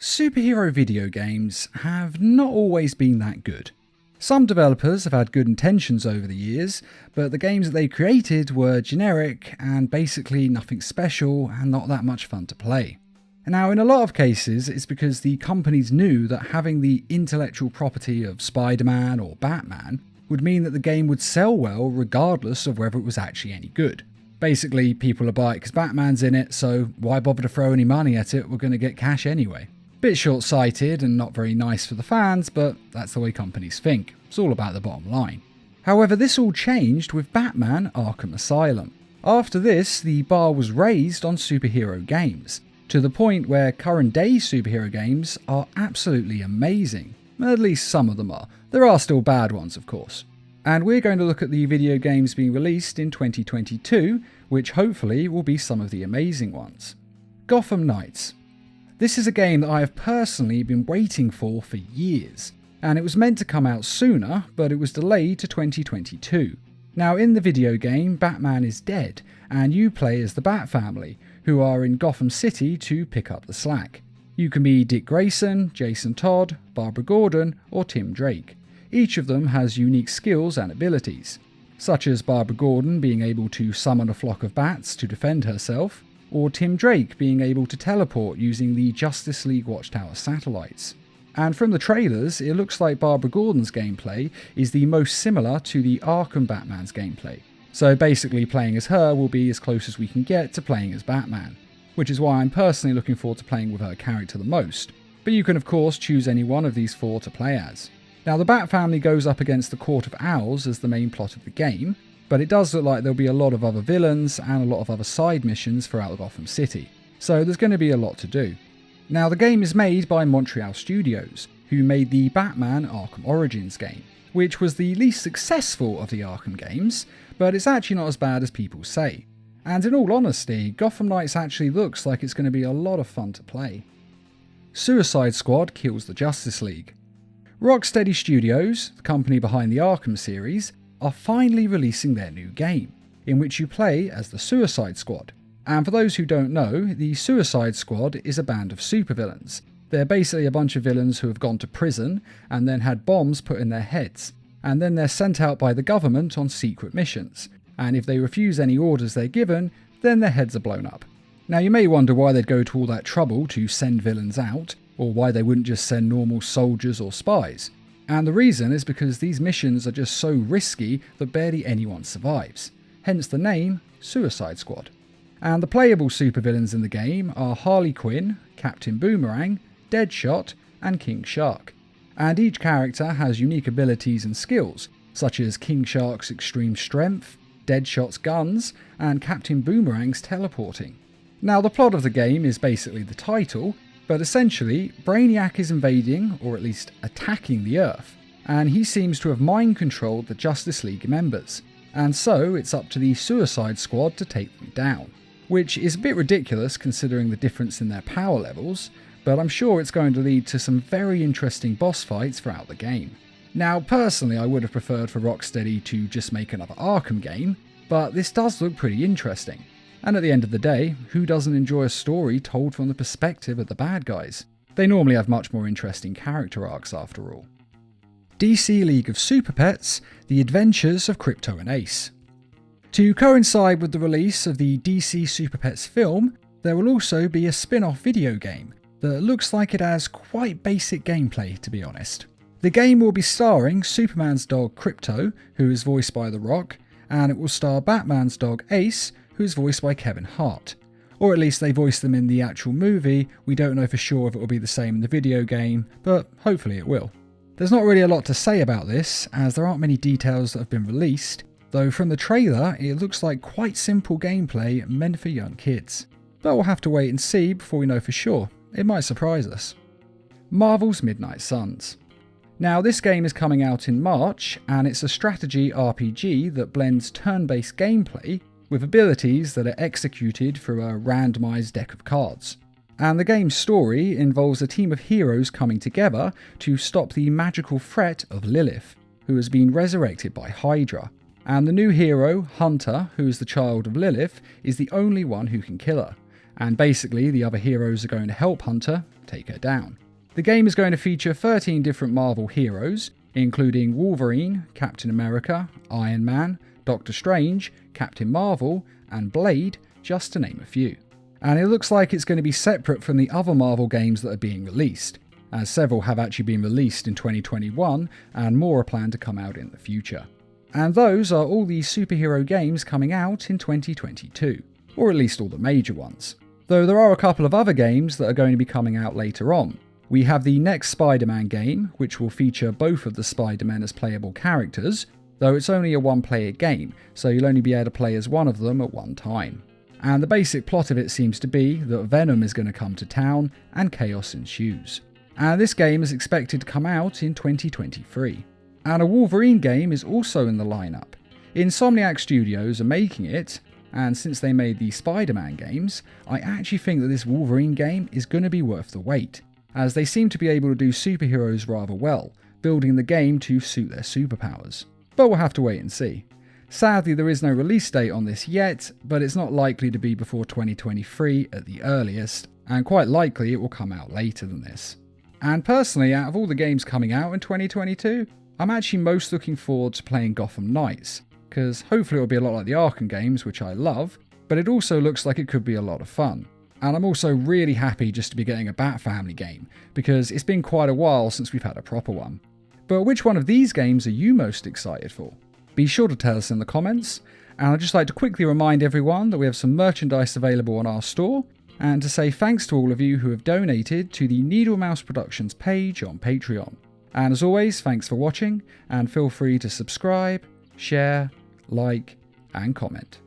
Superhero video games have not always been that good. Some developers have had good intentions over the years, but the games that they created were generic and basically nothing special and not that much fun to play. Now, in a lot of cases, it's because the companies knew that having the intellectual property of Spider-Man or Batman would mean that the game would sell well regardless of whether it was actually any good. Basically, people will buy it because Batman's in it, so why bother to throw any money at it? We're going to get cash anyway. Bit short-sighted and not very nice for the fans, but that's the way companies think. It's all about the bottom line. However, this all changed with Batman Arkham Asylum. After this, the bar was raised on superhero games, to the point where current-day superhero games are absolutely amazing. At least some of them are. There are still bad ones, of course. And we're going to look at the video games being released in 2022, which hopefully will be some of the amazing ones. Gotham Knights. This is a game that I have personally been waiting for years, and it was meant to come out sooner, but it was delayed to 2022. Now, in the video game, Batman is dead, and you play as the Bat family, who are in Gotham City to pick up the slack. You can be Dick Grayson, Jason Todd, Barbara Gordon, or Tim Drake. Each of them has unique skills and abilities, such as Barbara Gordon being able to summon a flock of bats to defend herself, or Tim Drake being able to teleport using the Justice League Watchtower satellites. And from the trailers, it looks like Barbara Gordon's gameplay is the most similar to the Arkham Batman's gameplay. So basically playing as her will be as close as we can get to playing as Batman, which is why I'm personally looking forward to playing with her character the most. But you can of course choose any one of these four to play as. Now, the Bat family goes up against the Court of Owls as the main plot of the game, but it does look like there'll be a lot of other villains and a lot of other side missions throughout Gotham City, so there's going to be a lot to do. Now, the game is made by Montreal Studios, who made the Batman Arkham Origins game, which was the least successful of the Arkham games, but it's actually not as bad as people say. And in all honesty, Gotham Knights actually looks like it's going to be a lot of fun to play. Suicide Squad kills the Justice League. Rocksteady Studios, the company behind the Arkham series, are finally releasing their new game, in which you play as the Suicide Squad. And for those who don't know, the Suicide Squad is a band of supervillains. They're basically a bunch of villains who have gone to prison and then had bombs put in their heads, and then they're sent out by the government on secret missions, and if they refuse any orders they're given, then their heads are blown up. Now, you may wonder why they'd go to all that trouble to send villains out, or why they wouldn't just send normal soldiers or spies. And the reason is because these missions are just so risky that barely anyone survives. Hence the name, Suicide Squad. And the playable supervillains in the game are Harley Quinn, Captain Boomerang, Deadshot, and King Shark. And each character has unique abilities and skills, such as King Shark's extreme strength, Deadshot's guns, and Captain Boomerang's teleporting. Now, the plot of the game is basically the title, but essentially, Brainiac is invading, or at least attacking the Earth, and he seems to have mind-controlled the Justice League members, and so it's up to the Suicide Squad to take them down. Which is a bit ridiculous considering the difference in their power levels, but I'm sure it's going to lead to some very interesting boss fights throughout the game. Now, personally, I would have preferred for Rocksteady to just make another Arkham game, but this does look pretty interesting. And at the end of the day, who doesn't enjoy a story told from the perspective of the bad guys? They normally have much more interesting character arcs after all. DC League of Super Pets, The Adventures of Krypto and Ace. To coincide with the release of the DC Super Pets film, there will also be a spin-off video game that looks like it has quite basic gameplay, to be honest. The game will be starring Superman's dog Krypto, who is voiced by The Rock, and it will star Batman's dog Ace, who is voiced by Kevin Hart. Or at least they voiced them in the actual movie. We don't know for sure if it will be the same in the video game, but hopefully it will. There's not really a lot to say about this, as there aren't many details that have been released, though from the trailer it looks like quite simple gameplay meant for young kids. But we'll have to wait and see before we know for sure. It might surprise us. Marvel's Midnight Suns. Now, this game is coming out in March, and it's a strategy RPG that blends turn-based gameplay with abilities that are executed through a randomised deck of cards. And the game's story involves a team of heroes coming together to stop the magical threat of Lilith, who has been resurrected by Hydra. And the new hero, Hunter, who is the child of Lilith, is the only one who can kill her. And basically, the other heroes are going to help Hunter take her down. The game is going to feature 13 different Marvel heroes, including Wolverine, Captain America, Iron Man, Doctor Strange, Captain Marvel, and Blade, just to name a few. And it looks like it's going to be separate from the other Marvel games that are being released, as several have actually been released in 2021 and more are planned to come out in the future. And those are all the superhero games coming out in 2022, or at least all the major ones. Though there are a couple of other games that are going to be coming out later on. We have the next Spider-Man game, which will feature both of the Spider-Men as playable characters, though it's only a one-player game, so you'll only be able to play as one of them at one time. And the basic plot of it seems to be that Venom is going to come to town and chaos ensues. And this game is expected to come out in 2023. And a Wolverine game is also in the lineup. Insomniac Studios are making it, and since they made the Spider-Man games, I actually think that this Wolverine game is going to be worth the wait, as they seem to be able to do superheroes rather well, building the game to suit their superpowers. But we'll have to wait and see. Sadly, there is no release date on this yet, but it's not likely to be before 2023 at the earliest, and quite likely it will come out later than this. And personally, out of all the games coming out in 2022, I'm actually most looking forward to playing Gotham Knights, because hopefully it'll be a lot like the Arkham games, which I love, but it also looks like it could be a lot of fun. And I'm also really happy just to be getting a Bat Family game, because it's been quite a while since we've had a proper one. But which one of these games are you most excited for? Be sure to tell us in the comments, and I'd just like to quickly remind everyone that we have some merchandise available on our store, and to say thanks to all of you who have donated to the Needle Mouse Productions page on Patreon. And as always, thanks for watching, and feel free to subscribe, share, like, and comment.